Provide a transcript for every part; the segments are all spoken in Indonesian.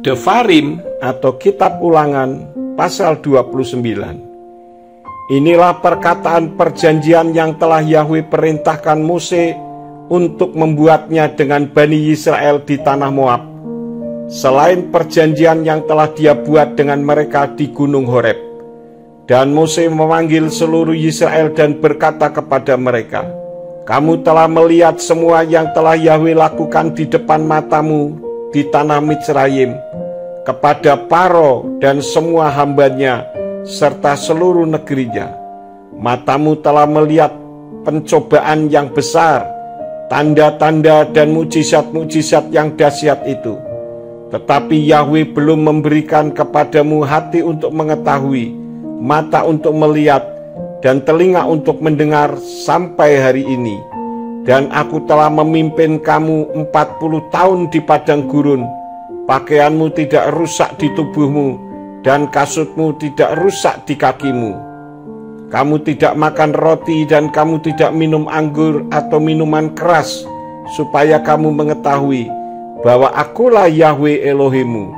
Devarim atau Kitab Ulangan pasal 29. Inilah perkataan perjanjian yang telah Yahwe perintahkan Mose untuk membuatnya dengan Bani Israel di tanah Moab, selain perjanjian yang telah Dia buat dengan mereka di Gunung Horeb. Dan Mose memanggil seluruh Israel dan berkata kepada mereka, "Kamu telah melihat semua yang telah Yahwe lakukan di depan matamu di tanah Mitsraim, kepada Paro dan semua hambanya, serta seluruh negerinya. Matamu telah melihat pencobaan yang besar, tanda-tanda dan mujizat-mujizat yang dahsyat itu. Tetapi Yahwe belum memberikan kepadamu hati untuk mengetahui, mata untuk melihat, dan telinga untuk mendengar sampai hari ini. Dan aku telah memimpin kamu 40 tahun di padang gurun. Pakaianmu tidak rusak di tubuhmu, dan kasutmu tidak rusak di kakimu. Kamu tidak makan roti dan kamu tidak minum anggur atau minuman keras, supaya kamu mengetahui bahwa akulah Yahwe Elohimmu.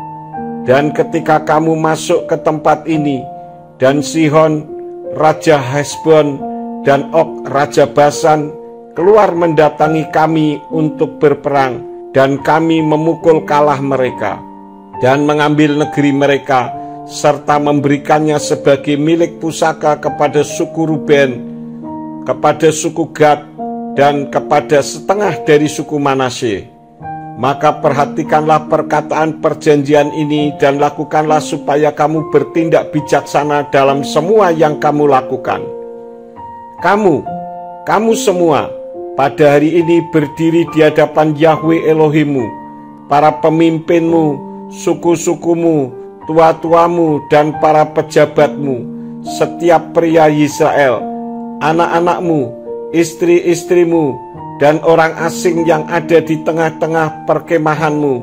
Dan ketika kamu masuk ke tempat ini, dan Sihon, Raja Hesbon, dan Og, Raja Basan, keluar mendatangi kami untuk berperang, dan kami memukul kalah mereka, dan mengambil negeri mereka, serta memberikannya sebagai milik pusaka kepada suku Ruben, kepada suku Gad, dan kepada setengah dari suku Manasye. Maka perhatikanlah perkataan perjanjian ini dan lakukanlah supaya kamu bertindak bijaksana dalam semua yang kamu lakukan. Kamu semua pada hari ini berdiri di hadapan Yahwe Elohimmu, para pemimpinmu, suku-sukumu, tua-tuamu, dan para pejabatmu, setiap pria Israel, anak-anakmu, istri-istrimu, dan orang asing yang ada di tengah-tengah perkemahanmu,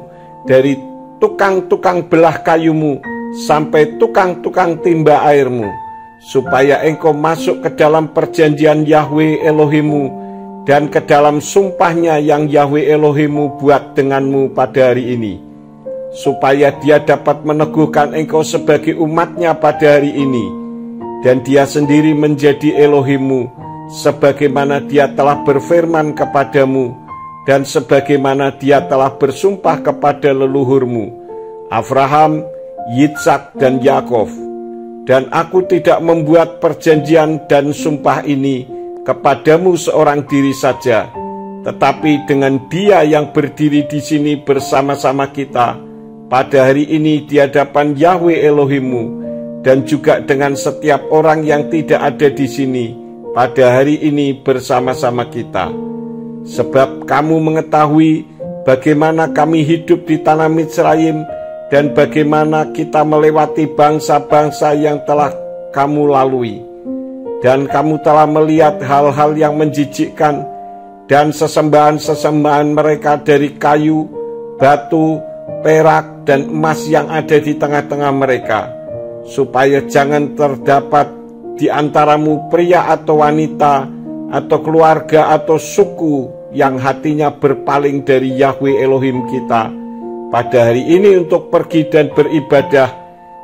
dari tukang-tukang belah kayumu sampai tukang-tukang timba airmu, supaya engkau masuk ke dalam perjanjian Yahwe Elohimmu dan ke dalam sumpahnya yang Yahwe Elohimmu buat denganmu pada hari ini, supaya Dia dapat meneguhkan engkau sebagai umatnya pada hari ini, dan Dia sendiri menjadi Elohimmu, sebagaimana Dia telah berfirman kepadamu, dan sebagaimana Dia telah bersumpah kepada leluhurmu, Abraham, Yitsak, dan Yakov. Dan aku tidak membuat perjanjian dan sumpah ini kepadamu seorang diri saja, tetapi dengan dia yang berdiri di sini bersama-sama kita pada hari ini di hadapan Yahwe Elohimmu, dan juga dengan setiap orang yang tidak ada di sini pada hari ini bersama-sama kita. Sebab kamu mengetahui bagaimana kami hidup di tanah Mitsraim, dan bagaimana kita melewati bangsa-bangsa yang telah kamu lalui. Dan kamu telah melihat hal-hal yang menjijikkan, dan sesembahan-sesembahan mereka dari kayu, batu, perak, dan emas yang ada di tengah-tengah mereka, supaya jangan terdapat di antaramu pria atau wanita, atau keluarga atau suku yang hatinya berpaling dari Yahwe Elohim kita pada hari ini untuk pergi dan beribadah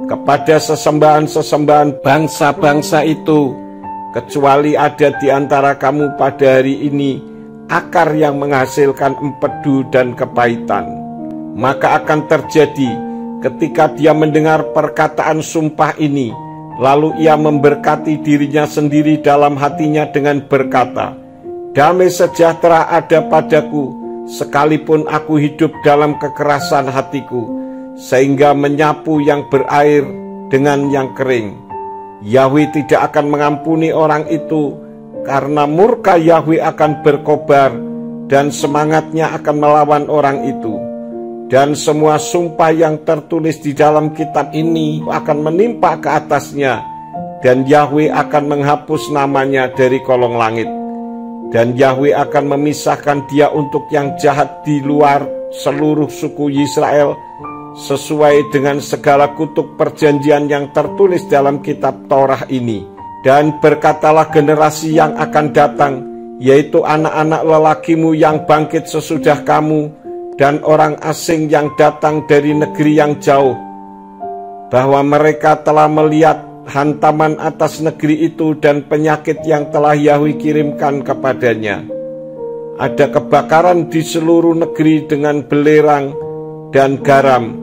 kepada sesembahan-sesembahan bangsa-bangsa itu, kecuali ada di antara kamu pada hari ini akar yang menghasilkan empedu dan kepahitan. Maka akan terjadi ketika dia mendengar perkataan sumpah ini, lalu ia memberkati dirinya sendiri dalam hatinya dengan berkata, "Damai sejahtera ada padaku, sekalipun aku hidup dalam kekerasan hatiku, sehingga menyapu yang berair dengan yang kering." Yahwe tidak akan mengampuni orang itu, karena murka Yahwe akan berkobar, dan semangatnya akan melawan orang itu. Dan semua sumpah yang tertulis di dalam kitab ini akan menimpa ke atasnya, dan Yahwe akan menghapus namanya dari kolong langit. Dan Yahwe akan memisahkan dia untuk yang jahat di luar seluruh suku Israel, sesuai dengan segala kutuk perjanjian yang tertulis dalam kitab Torah ini. Dan berkatalah generasi yang akan datang, yaitu anak-anak lelakimu yang bangkit sesudah kamu, dan orang asing yang datang dari negeri yang jauh, bahwa mereka telah melihat hantaman atas negeri itu dan penyakit yang telah Yahwe kirimkan kepadanya. Ada kebakaran di seluruh negeri dengan belerang dan garam.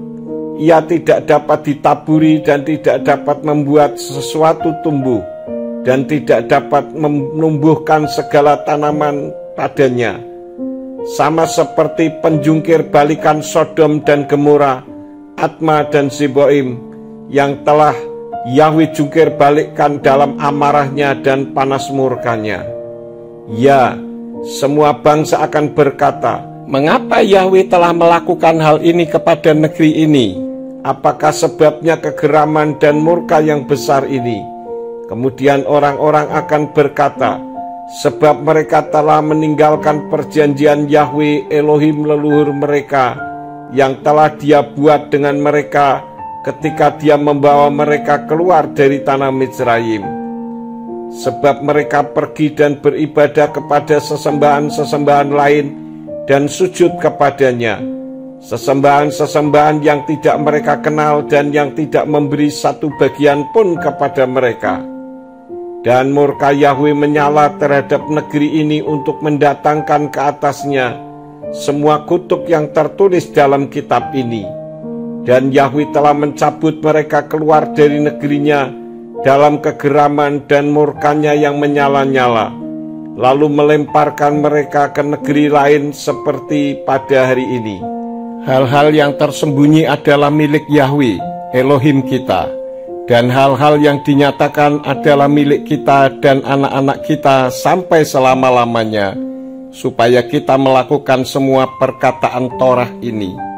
Ia tidak dapat ditaburi dan tidak dapat membuat sesuatu tumbuh, dan tidak dapat menumbuhkan segala tanaman padanya. Sama seperti penjungkir balikan Sodom dan Gomora, Adma dan Zeboim, yang telah Yahwe jungkir balikkan dalam amarahnya dan panas murkanya. Ya, semua bangsa akan berkata, mengapa Yahwe telah melakukan hal ini kepada negeri ini? Apakah sebabnya kegeraman dan murka yang besar ini? Kemudian orang-orang akan berkata, sebab mereka telah meninggalkan perjanjian Yahwe Elohim leluhur mereka, yang telah Dia buat dengan mereka ketika Dia membawa mereka keluar dari tanah Mizraim. Sebab mereka pergi dan beribadah kepada sesembahan-sesembahan lain dan sujud kepadanya, sesembahan-sesembahan yang tidak mereka kenal dan yang tidak memberi satu bagian pun kepada mereka. Dan murka Yahwe menyala terhadap negeri ini untuk mendatangkan ke atasnya semua kutuk yang tertulis dalam kitab ini. Dan Yahwe telah mencabut mereka keluar dari negerinya dalam kegeraman dan murkanya yang menyala-nyala, lalu melemparkan mereka ke negeri lain seperti pada hari ini. Hal-hal yang tersembunyi adalah milik Yahwe Elohim kita, dan hal-hal yang dinyatakan adalah milik kita dan anak-anak kita sampai selama-lamanya, supaya kita melakukan semua perkataan Torah ini.